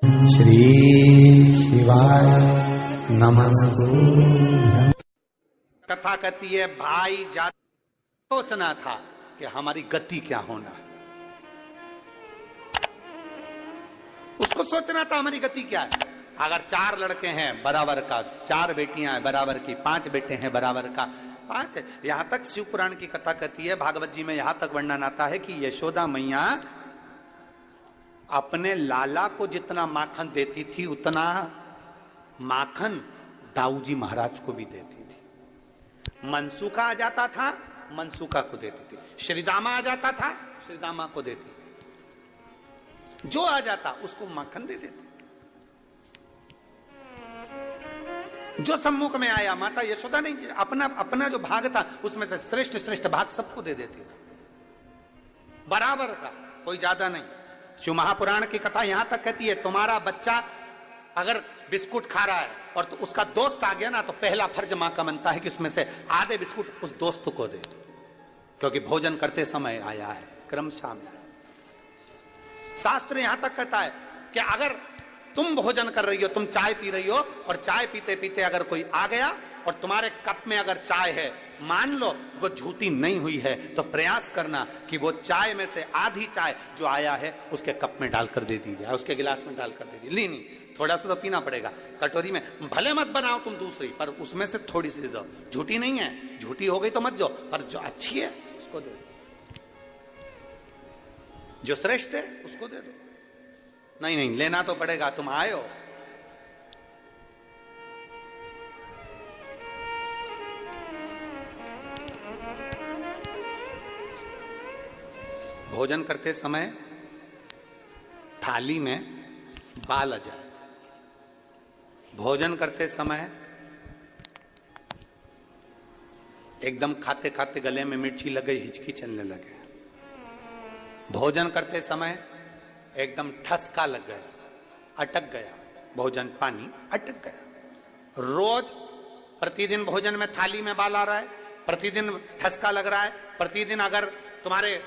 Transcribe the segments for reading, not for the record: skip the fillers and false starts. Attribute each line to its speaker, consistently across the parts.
Speaker 1: श्री शिवाय नमस्तु।
Speaker 2: कथा कहती है भाई जा सोचना था कि हमारी गति क्या होना है, उसको सोचना था हमारी गति क्या है। अगर 4 लड़के हैं बराबर का, 4 बेटियां हैं बराबर की, 5 बेटे हैं बराबर का, 5 है। यहां तक शिव पुराण की कथा कहती है, भागवत जी में यहां तक वर्णन आता है कि यशोदा मैया अपने लाला को जितना माखन देती थी उतना माखन दाऊजी महाराज को भी देती थी। मनसूखा आ जाता था, मनसूखा को देती थी। श्रीदामा आ जाता था, श्रीदामा को देती थी। जो आ जाता उसको माखन दे देती। जो सम्मुख में आया माता यशोदा नहीं, अपना अपना जो भाग था उसमें से श्रेष्ठ श्रेष्ठ भाग सबको दे देती थी, बराबर का, कोई ज्यादा नहीं। शिव महापुराण की कथा यहां तक कहती है तुम्हारा बच्चा अगर बिस्कुट खा रहा है और तो उसका दोस्त आ गया ना, तो पहला फर्ज मां का बनता है कि उसमें से आधे बिस्कुट उस दोस्त को दे, क्योंकि भोजन करते समय आया है, क्रमशः में। शास्त्र यहां तक कहता है कि अगर तुम भोजन कर रही हो, तुम चाय पी रही हो और चाय पीते पीते अगर कोई आ गया और तुम्हारे कप में अगर चाय है, मान लो वो झूठी नहीं हुई है, तो प्रयास करना कि वो चाय में से आधी चाय जो आया है उसके कप में डालकर दे दी जाए, उसके गिलास में डालकर दे दी। नहीं, थोड़ा सा तो पीना पड़ेगा। कटोरी में भले मत बनाओ तुम दूसरी, पर उसमें से थोड़ी सी दो। झूठी नहीं है, झूठी हो गई तो मत दो, पर जो अच्छी है उसको दे दो, जो श्रेष्ठ है उसको दे दो। नहीं, लेना तो पड़ेगा, तुम आए हो। भोजन करते समय थाली में बाल आ जाए, भोजन करते समय एकदम खाते खाते गले में मिर्ची लग गई, हिचकी चलने लगे, भोजन करते समय एकदम ठसका लग गया, अटक गया भोजन, पानी अटक गया। रोज प्रतिदिन भोजन में थाली में बाल आ रहा है, प्रतिदिन ठसका लग रहा है, प्रतिदिन अगर तुम्हारे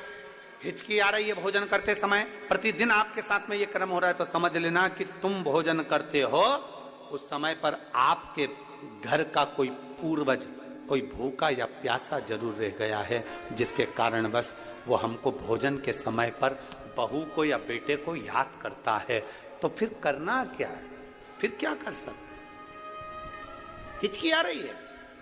Speaker 2: हिचकी आ रही है भोजन करते समय, प्रतिदिन आपके साथ में ये क्रम हो रहा है, तो समझ लेना कि तुम भोजन करते हो उस समय पर आपके घर का कोई पूर्वज, कोई भूखा या प्यासा जरूर रह गया है, जिसके कारण बस वो हमको भोजन के समय पर बहू को या बेटे को याद करता है। तो फिर करना क्या है, फिर क्या कर सकते। हिचकी आ रही है,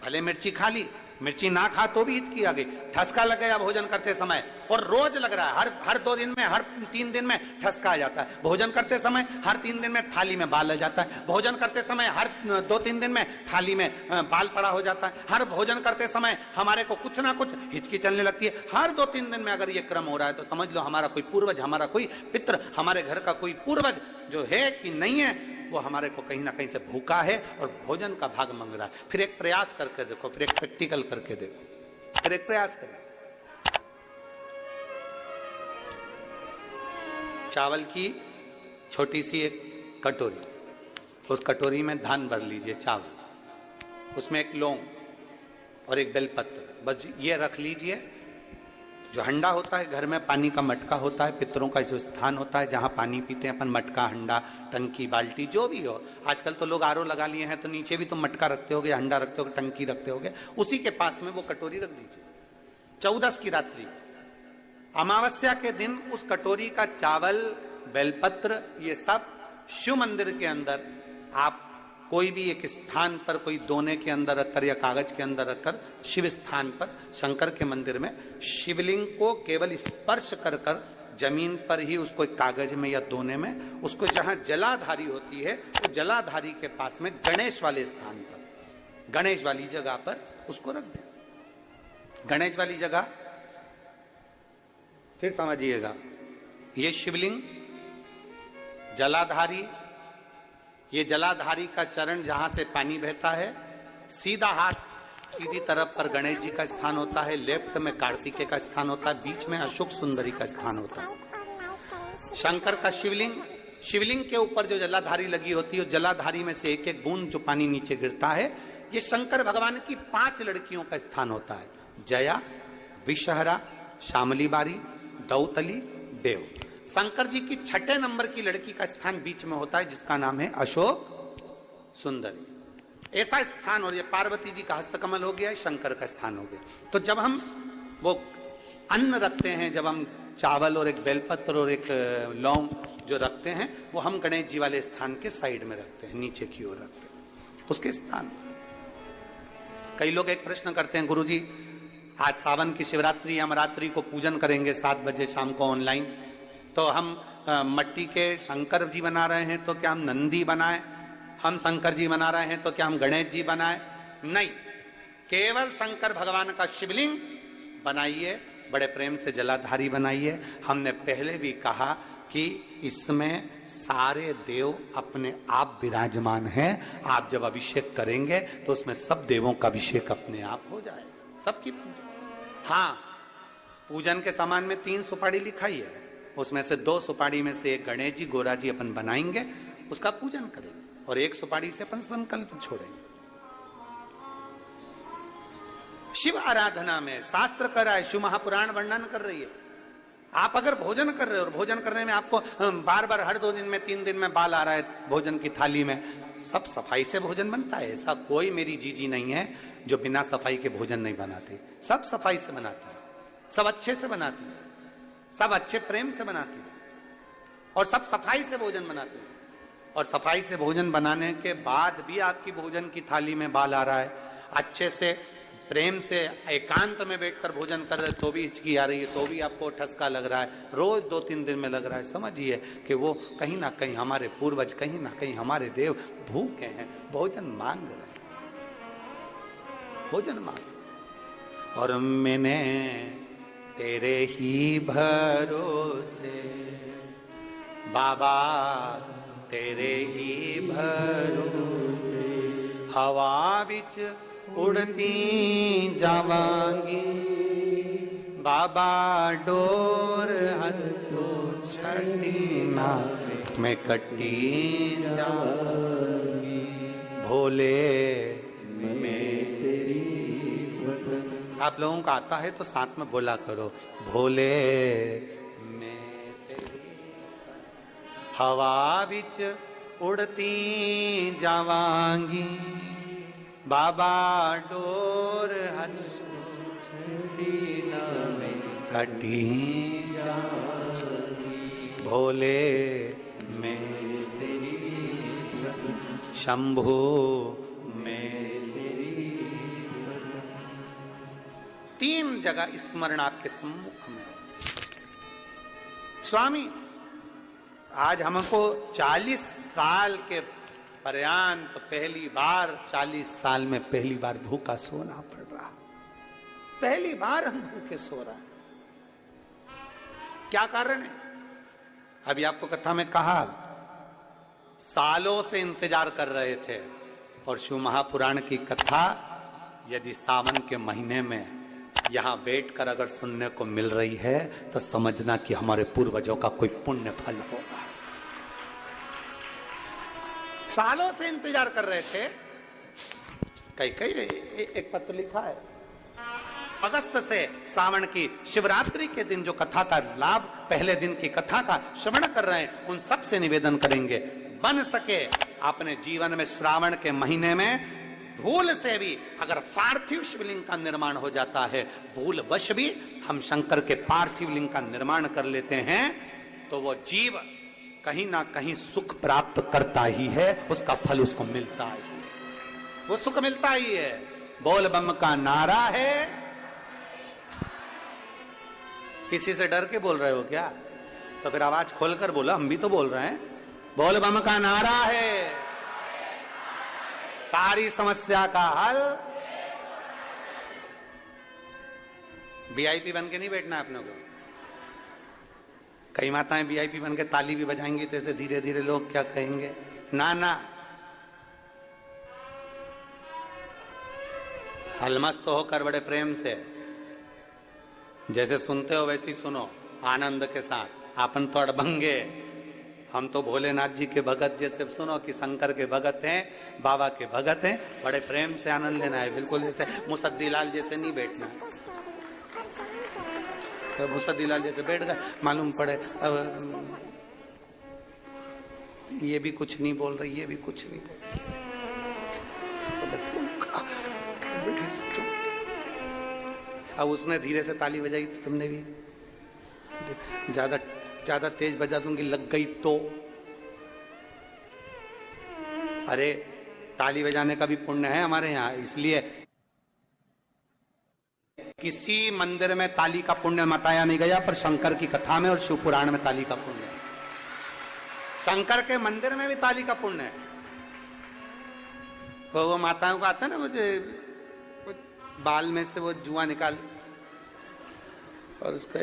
Speaker 2: भले मिर्ची खा ली, मिर्ची ना खा तो भी हिचकी आ गई, ठसका लग गया भोजन करते समय, और रोज लग रहा है, हर 2 दिन में, हर 3 दिन में ठसका आ जाता है। भोजन करते समय हर 3 दिन में थाली में बाल आ जाता है, भोजन करते समय हर 2-3 दिन में थाली में बाल पड़ा हो जाता है, हर भोजन करते समय हमारे को कुछ ना कुछ हिचकी चलने लगती है। हर 2-3 दिन में अगर ये क्रम हो रहा है तो समझ लो हमारा कोई पूर्वज, हमारा कोई पित्र, हमारे घर का कोई पूर्वज जो है कि नहीं है, वो हमारे को कहीं ना कहीं से भूखा है और भोजन का भाग मांग रहा है। फिर एक प्रयास करके देखो, फिर एक प्रैक्टिकल करके देखो, फिर एक प्रयास करो। चावल की छोटी सी एक कटोरी, उस कटोरी में धान भर लीजिए चावल, उसमें एक लौंग और एक बेलपत्र, बस ये रख लीजिए। जो हंडा होता है घर में, पानी का मटका होता है, पितरों का जो स्थान होता है जहां पानी पीते हैं अपन, मटका, हंडा, टंकी, बाल्टी, जो भी हो। आजकल तो लोग आरओ लगा लिए हैं, तो नीचे भी तुम मटका रखते होगे, हंडा रखते होगे, टंकी रखते होगे, उसी के पास में वो कटोरी रख दीजिए। 14 की रात्रि, अमावस्या के दिन उस कटोरी का चावल, बेलपत्र, ये सब शिव मंदिर के अंदर आप कोई भी एक स्थान पर, कोई दोने के अंदर रखकर या कागज के अंदर रखकर, शिव स्थान पर, शंकर के मंदिर में शिवलिंग को केवल स्पर्श कर कर जमीन पर ही उसको कागज में या दोने में, उसको जहां जलाधारी होती है तो जलाधारी के पास में गणेश वाले स्थान पर, गणेश वाली जगह पर उसको रख दें। गणेश वाली जगह, फिर समझिएगा, ये शिवलिंग, जलाधारी, ये जलाधारी का चरण जहां से पानी बहता है, सीधा हाथ सीधी तरफ पर गणेश जी का स्थान होता है, लेफ्ट में कार्तिकेय का स्थान होता है, बीच में अशोक सुंदरी का स्थान होता है। शंकर का शिवलिंग, शिवलिंग के ऊपर जो जलाधारी लगी होती है, जलाधारी में से एक एक बूंद जो पानी नीचे गिरता है, ये शंकर भगवान की 5 लड़कियों का स्थान होता है, जया, विषहरा, शामली बारी, दौतली, देव। शंकर जी की 6 नंबर की लड़की का स्थान बीच में होता है, जिसका नाम है अशोक सुंदरी। ऐसा स्थान, और ये पार्वती जी का हस्तकमल हो गया, शंकर का स्थान हो गया। तो जब हम वो अन्न रखते हैं, जब हम चावल और एक बेलपत्र और एक लौंग जो रखते हैं, वो हम गणेश जी वाले स्थान के साइड में रखते हैं, नीचे की ओर रखते हैं उसके स्थान। कई लोग एक प्रश्न करते हैं, गुरुजी आज सावन की शिवरात्रि, हम रात्रि को पूजन करेंगे 7 बजे शाम को ऑनलाइन, तो हम मट्टी के शंकर जी बना रहे हैं, तो क्या हम नंदी बनाएं? हम शंकर जी बना रहे हैं तो क्या हम गणेश जी बनाएं? नहीं, केवल शंकर भगवान का शिवलिंग बनाइए, बड़े प्रेम से जलाधारी बनाइए। हमने पहले भी कहा कि इसमें सारे देव अपने आप विराजमान हैं। आप जब अभिषेक करेंगे तो उसमें सब देवों का अभिषेक अपने आप हो जाएगा, सबकी पूजा। हाँ, पूजन के सामान में 3 सुपारी लिखाई है, उसमें से 2 सुपारी में से एक गणेश जी गोरा जी अपन बनाएंगे, उसका पूजन करेंगे, और 1 सुपारी से अपन संकल्प छोड़ेंगे। शिव आराधना में शास्त्र कर रहा है, शिव महापुराण वर्णन कर रही है। आप अगर भोजन कर रहे हो और भोजन करने में आपको बार बार हर 2 दिन में 3 दिन में बाल आ रहा है भोजन की थाली में, सब सफाई से भोजन बनता है। ऐसा कोई मेरी जीजी नहीं है जो बिना सफाई के भोजन नहीं बनाती, सब सफाई से बनाती है, सब अच्छे से बनाती है, सब अच्छे प्रेम से बनाती है, और सब सफाई से भोजन बनाती है। और सफाई से भोजन बनाने के बाद भी आपकी भोजन की थाली में बाल आ रहा है, अच्छे से प्रेम से एकांत में बैठकर भोजन कर रहे तो भी हिचकी आ रही है, तो भी आपको ठसका लग रहा है, रोज 2-3 दिन में लग रहा है, समझिए कि वो कहीं ना कहीं हमारे पूर्वज, कहीं ना कहीं हमारे देव भूखे हैं, भोजन मांग रहे हैं, भोजन मांग। और मैंने तेरे ही भरोसे बाबा, तेरे ही भरोसे हवा बिच उड़ती जावांगी, बाबा डोर हथो छड़ी ना मैं कटी जाऊंगी, भोले मैं तेरी। आप लोगों का आता है तो साथ में बोला करो, भोले मैं तेरी हवा बिच उड़ती जावांगी, बाबा डोर हथी ना में कटी जाऊंगी, भोले मैं तेरी, शंभु मैं तेरी। 3 जगह स्मरण आपके सम्मुख में। स्वामी आज हमको 40 साल के पर्यंत तो पहली बार 40 साल में पहली बार भूखा सोना पड़ रहा, पहली बार हम भूखे सो रहे हैं। क्या कारण है? अभी आपको कथा में कहा, सालों से इंतजार कर रहे थे, और शिव महापुराण की कथा यदि सावन के महीने में यहां बैठकर अगर सुनने को मिल रही है तो समझना कि हमारे पूर्वजों का कोई पुण्य फल होगा। सालों से इंतजार कर रहे थे। कई एक पत्र लिखा है, अगस्त से श्रावण की शिवरात्रि के दिन जो कथा का लाभ, पहले दिन की कथा का श्रवण कर रहे हैं, उन सब से निवेदन करेंगे, बन सके अपने जीवन में श्रावण के महीने में भूल से भी अगर पार्थिव शिवलिंग का निर्माण हो जाता है, भूल वश भी हम शंकर के पार्थिव लिंग का निर्माण कर लेते हैं, तो वो जीव कहीं ना कहीं सुख प्राप्त करता ही है, उसका फल उसको मिलता ही है, वो सुख मिलता ही है। बोल बम का नारा है। किसी से डर के बोल रहे हो क्या? तो फिर आवाज खोलकर बोलो, हम भी तो बोल रहे हैं। बोल बम का नारा है, सारी समस्या का हल। वीआईपी बन के नहीं बैठना अपने को। कई माताएं वीआईपी बन के ताली भी बजाएंगी तो ऐसे धीरे धीरे लोग क्या कहेंगे, ना ना, हलमस्त होकर बड़े प्रेम से जैसे सुनते हो वैसे ही सुनो, आनंद के साथ। आपन तो अड़भंगे, हम तो भोलेनाथ जी के भगत जैसे सुनो कि शंकर के भगत हैं, बाबा के भगत हैं, बड़े प्रेम से आनंद लेना है। बिल्कुल ऐसे मुसद्दी लाल जैसे नहीं बैठना है। तो भूसा दिला लेके बैठ गए, मालूम पड़े अब ये भी कुछ नहीं बोल रही, ये भी कुछ नहीं बोल रही। अब उसने धीरे से ताली बजाई तो तुमने भी ज्यादा ज्यादा तेज बजा दूंगी, लग गई तो। अरे ताली बजाने का भी पुण्य है हमारे यहाँ, इसलिए किसी मंदिर में ताली का पुण्य बताया नहीं गया, पर शंकर की कथा में और शिव पुराण में ताली का पुण्य है। शंकर के मंदिर में भी ताली का पुण्य है। तो वो माताओं को आता है ना, मुझे बाल में से वो जुआ निकाल और उसको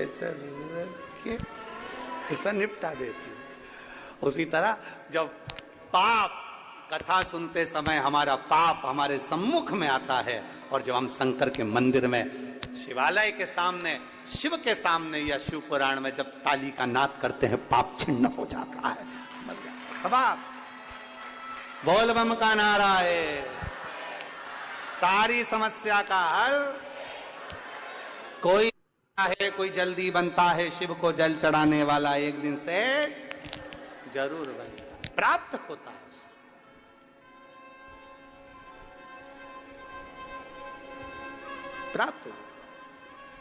Speaker 2: ऐसा निपटा देती है। उसी तरह जब पाप कथा सुनते समय हमारा पाप हमारे सम्मुख में आता है, और जब हम शंकर के मंदिर में शिवालय के सामने शिव के सामने या शिव पुराण में जब ताली का नाद करते हैं, पाप छिन्न हो जाता है। सवाब बोल बम का नारा है, सारी समस्या का हल। कोई है, कोई जल्दी बनता है, शिव को जल चढ़ाने वाला एक दिन से जरूर बनता है, प्राप्त होता है। प्राप्त हो,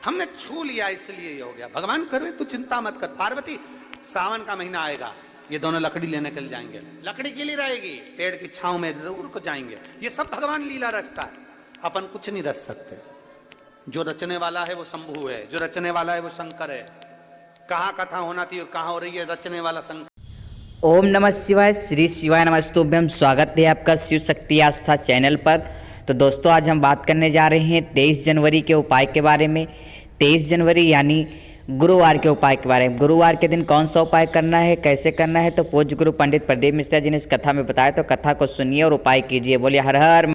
Speaker 2: हमने छू लिया इसलिए ये हो गया। भगवान करे तो चिंता मत कर। पार्वती, सावन का महीना आएगा, ये दोनों लकड़ी लेने के लिए जाएंगे, लकड़ी के लिए रहेगी, पेड़ की छांव में जरूर को जाएंगे। ये सब भगवान लीला रचता है, अपन कुछ नहीं रच सकते। जो रचने वाला है वो शंभु है, जो रचने वाला है वो शंकर है। कहाँ कथा होना थी और कहाँ हो रही है, रचने वाला शंकर।
Speaker 3: ओम नमः शिवाय, श्री शिवाय नमस्तुभ्यम। स्वागत है आपका शिव शक्ति आस्था चैनल पर। तो दोस्तों, आज हम बात करने जा रहे हैं 23 जनवरी के उपाय के बारे में। 23 जनवरी यानी गुरुवार के उपाय के बारे में। गुरुवार के दिन कौन सा उपाय करना है, कैसे करना है, तो पूज्य गुरु पंडित प्रदीप मिश्रा जी ने इस कथा में बताया। तो कथा को सुनिए और उपाय कीजिए। बोलिए हर हर